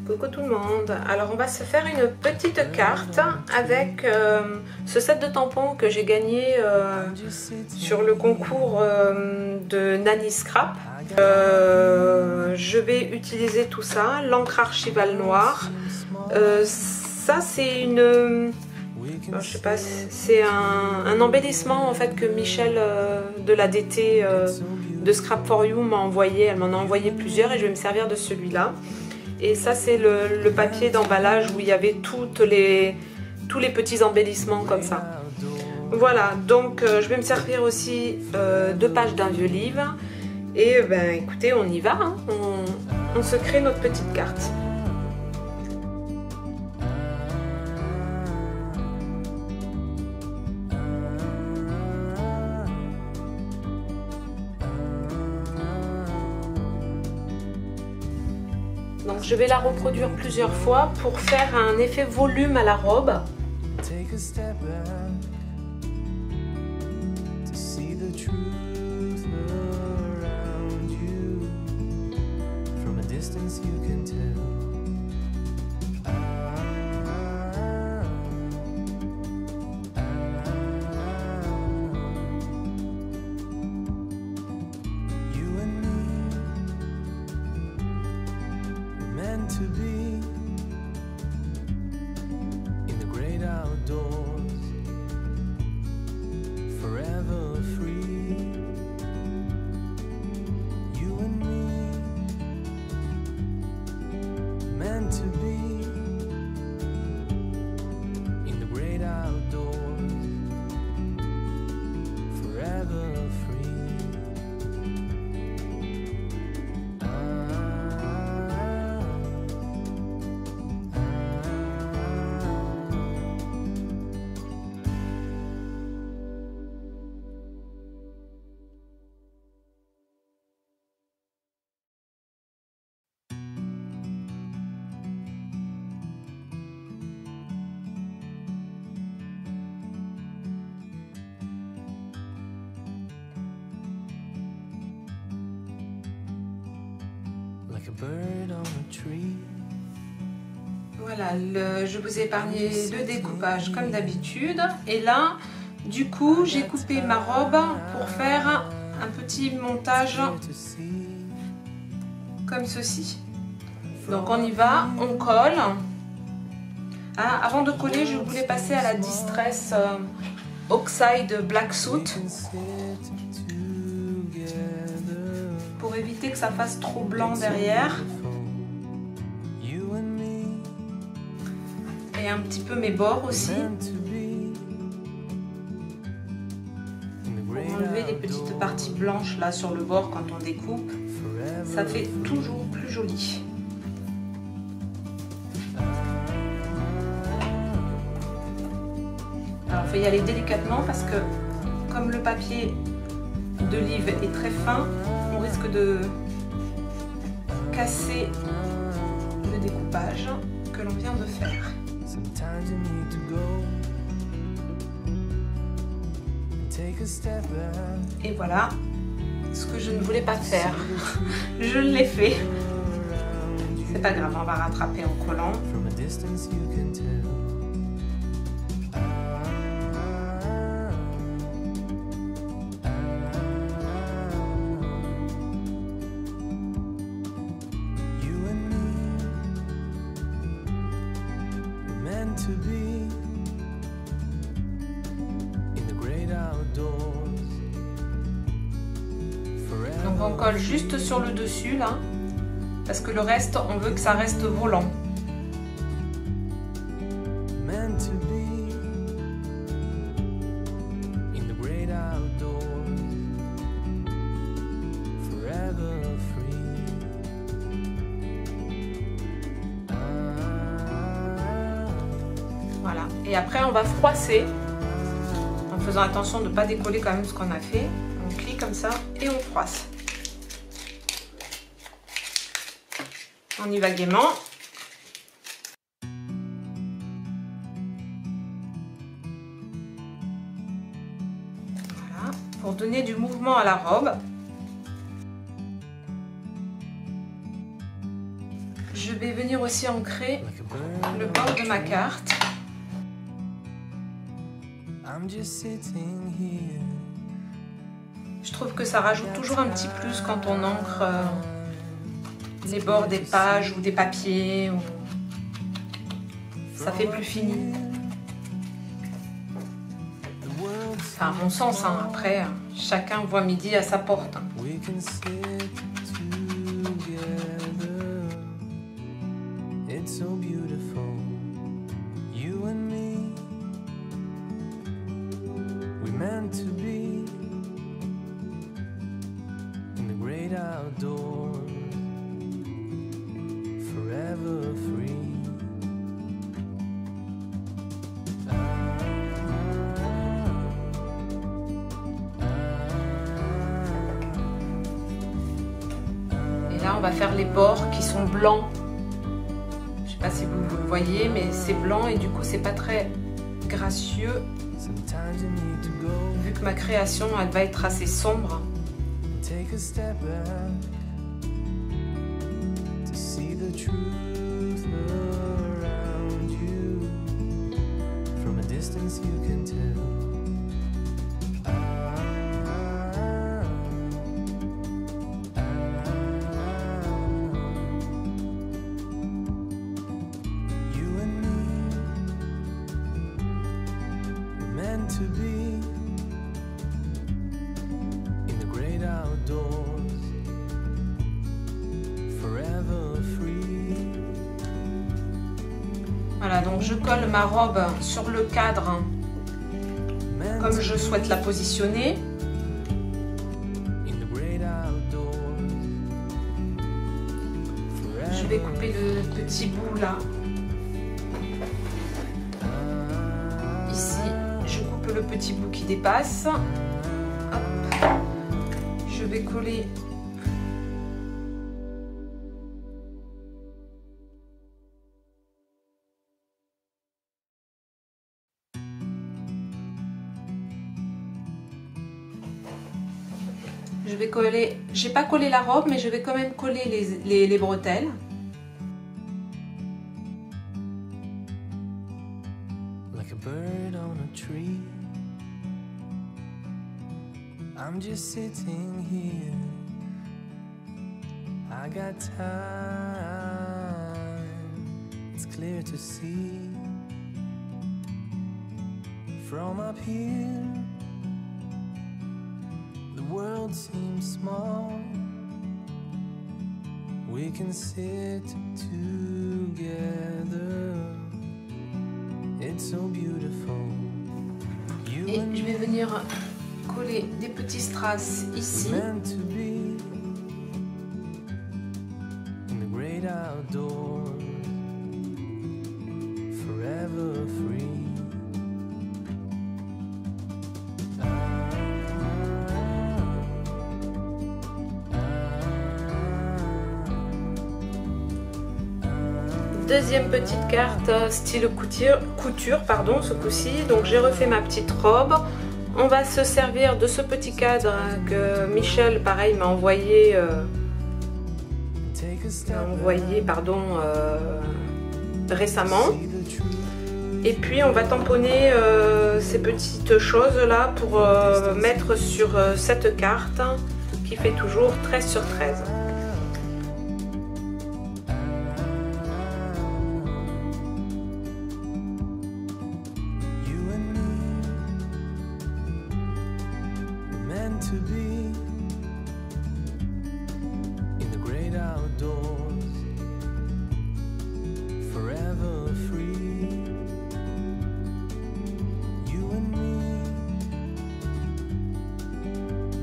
Coucou tout le monde. Alors on va se faire une petite carte avec ce set de tampons que j'ai gagné sur le concours de Nanny Scrap. Je vais utiliser tout ça, l'encre archivale noire. Ça c'est une... je sais pas, c'est un embellissement en fait que Michel de la DT de Scrap for You m'a envoyé. Elle m'en a envoyé plusieurs et je vais me servir de celui-là. Et ça c'est le papier d'emballage où il y avait tous les petits embellissements comme ça. Voilà, donc je vais me servir aussi 2 pages d'un vieux livre. Et ben écoutez, on y va, hein. On se crée notre petite carte. Donc je vais la reproduire plusieurs fois pour faire un effet volume à la robe. To be in the great outdoors, forever free, you and me, meant to be in the great outdoors, forever free. Voilà, je vous ai épargné le découpage comme d'habitude. Et là, du coup, j'ai coupé ma robe pour faire un petit montage comme ceci. Donc on y va, on colle. Ah, avant de coller, je voulais passer à la Distress Oxide Black Suit pour éviter que ça fasse trop blanc derrière. Et un petit peu mes bords aussi. Pour enlever les petites parties blanches là sur le bord quand on découpe. Ça fait toujours plus joli. Alors il faut y aller délicatement parce que comme le papier de livre est très fin, on risque de casser le découpage que l'on vient de faire. Et voilà ce que je ne voulais pas faire. Je l'ai fait. C'est pas grave, on va rattraper en collant. To be in the great outdoors. Donc on colle juste sur le dessus là, parce que le reste on veut que ça reste volant. Meant to be in the great outdoors, forever free. Voilà, et après on va froisser en faisant attention de ne pas décoller quand même ce qu'on a fait. On plie comme ça et on froisse. On y va gaiement. Voilà, pour donner du mouvement à la robe. Je vais venir aussi ancrer le bord de ma carte. Je trouve que ça rajoute toujours un petit plus quand on ancre les bords des pages ou des papiers. Ça fait plus fini. Enfin, à mon sens, hein. Après, chacun voit midi à sa porte. Là, on va faire les bords qui sont blancs. Je sais pas si vous le voyez, mais c'est blanc et du coup, c'est pas très gracieux. Vu que ma création, elle va être assez sombre. To be in the great outdoors, forever free. Voilà, donc je colle ma robe sur le cadre comme je souhaite la positionner. Je vais couper le petit bout là. Ici, je coupe le petit bout qui dépasse. Hop. Je vais coller j'ai pas collé la robe, mais je vais quand même coller les bretelles. Like a bird on a tree, I'm just sitting here. I got time, it's clear to see. From up here, the world seems small. We can sit together. It's so beautiful. Et je vais venir coller des petits strass ici. Meant to be in the great outdoors, forever free. Deuxième petite carte style couture pardon, ce coup-ci. Donc j'ai refait ma petite robe. On va se servir de ce petit cadre que Michel pareil m'a envoyé récemment. Et puis on va tamponner ces petites choses là pour mettre sur cette carte qui fait toujours 13 sur 13. To be in the great outdoors, forever free. You and me,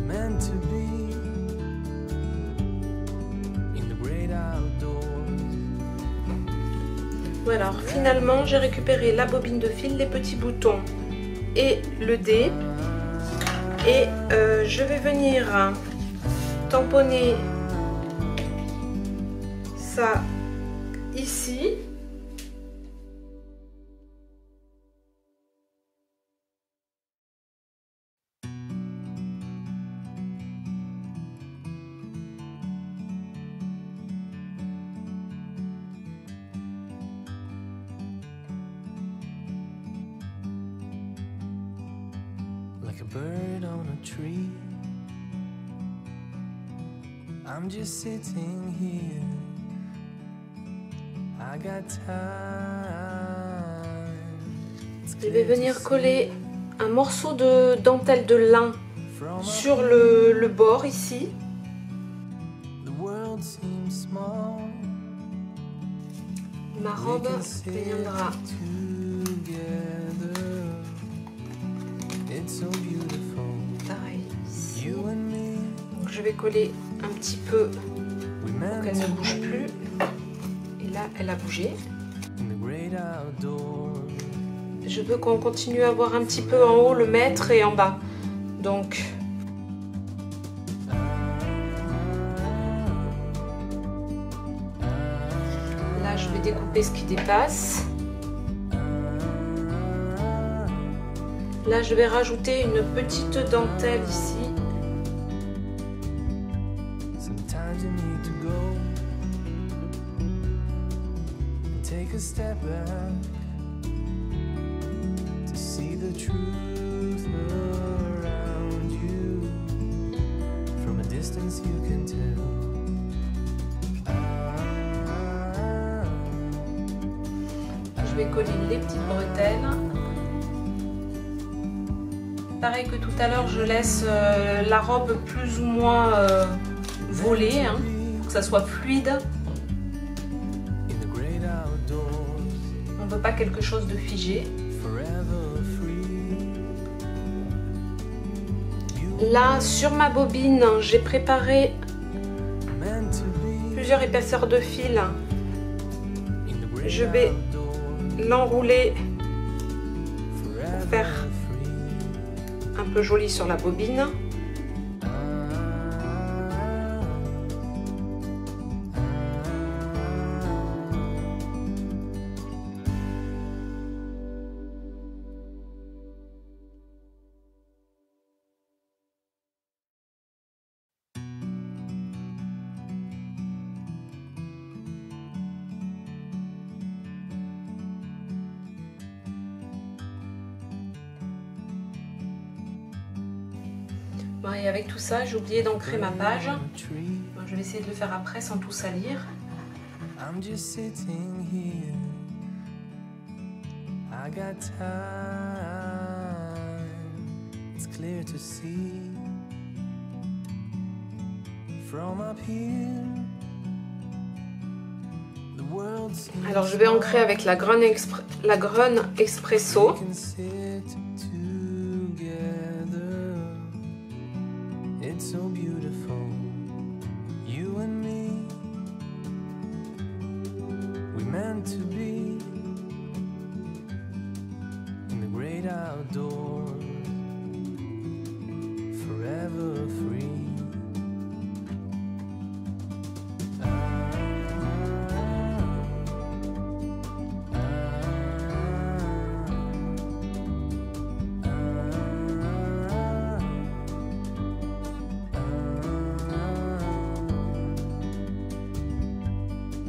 meant to be in the great outdoors. Voilà, alors finalement j'ai récupéré la bobine de fil, les petits boutons et le dé. Et je vais venir tamponner ça ici. a bird on a tree. I'm just sitting here. I got time. Je vais venir coller un morceau de dentelle de lin sur le bord ici. The world seems small. Ma robe viendra Together. It's so beautiful. pareil ici. You and me. Donc je vais coller un petit peu We pour meant qu'elle ne to bouge be plus. Et là, elle a bougé. in the great outdoors. Je veux qu'on continue à voir un petit peu en haut le maître et en bas. Donc, là, je vais découper ce qui dépasse. Là, je vais rajouter une petite dentelle ici. Sometimes you need to go and take a step back to see the truth around you. From a distance you can tell. Je vais coller les petites bretelles. Pareil que tout à l'heure, je laisse la robe plus ou moins voler, hein, pour que ça soit fluide. In the great outdoors, On ne veut pas quelque chose de figé. forever free. You Là, sur ma bobine, j'ai préparé meant to be plusieurs épaisseurs de fil. in the great Je vais outdoors, l'enrouler forever faire free. un peu joli sur la bobine. Bon, et avec tout ça, j'ai oublié d'ancrer ma page. Bon, je vais essayer de le faire après sans tout salir. I'm just sitting here. I got time. It's clear to see from up here. The world seems Alors je vais ancrer avec la Grun Expresso. we can sit together. It's so beautiful. You and me. We meant to be in the great outdoors, forever free.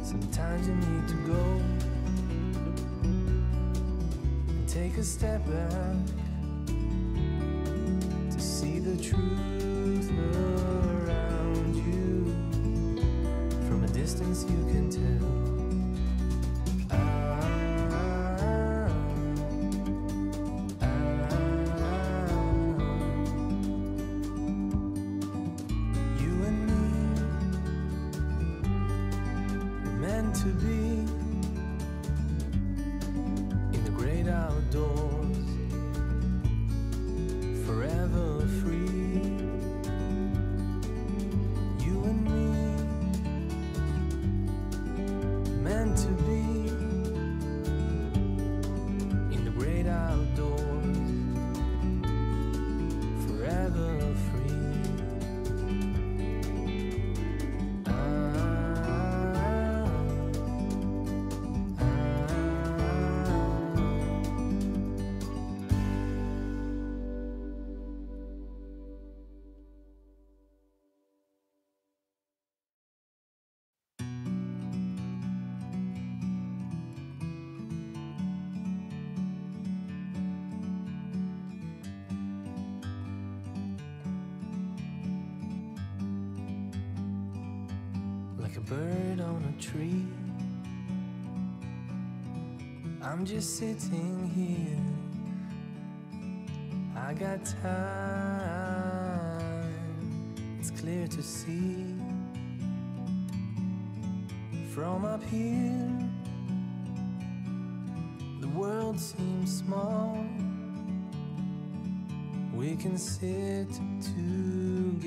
Sometimes you need to go and take a step back to see the truth around you. From a distance you can tell. You and me meant to be in the great outdoors, forever free. like a bird on a tree. I'm just sitting here. I got time, it's clear to see. From up here, the world seems small. We can sit together.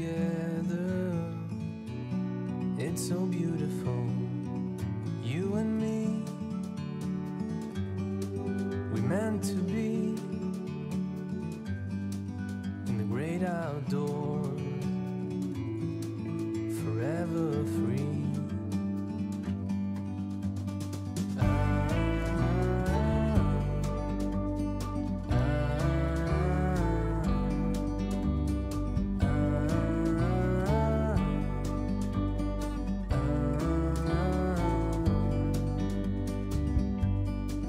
It's so beautiful, you and me. We meant to be in the great outdoors, forever free.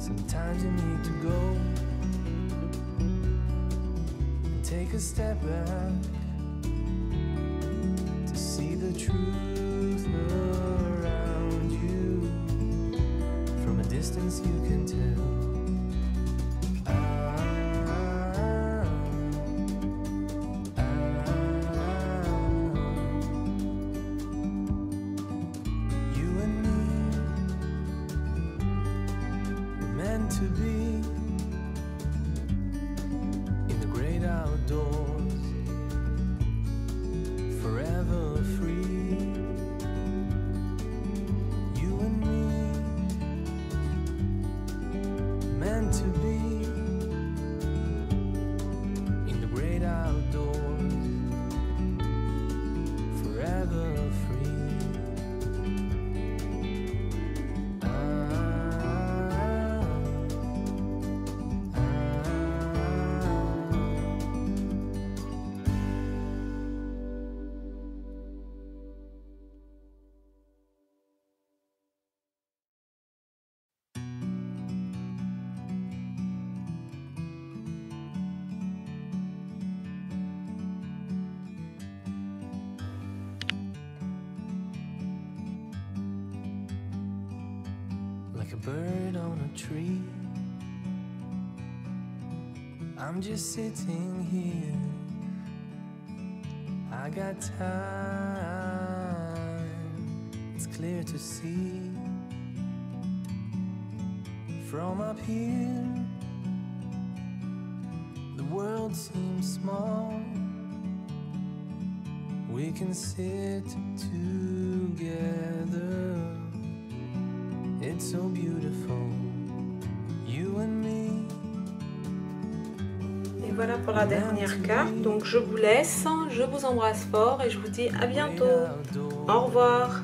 Sometimes you need to go and take a step back to see the truth around you. From a distance you can tell. You and me, we're meant to be in the great outdoors, forever free. You and me, meant to be in the great outdoors, forever free. Like a bird on a tree, I'm just sitting here. I got time, it's clear to see. From up here, the world seems small. We can sit together. It's so beautiful, you and me. Et voilà pour la dernière carte. Donc je vous laisse, je vous embrasse fort et je vous dis à bientôt. Au revoir.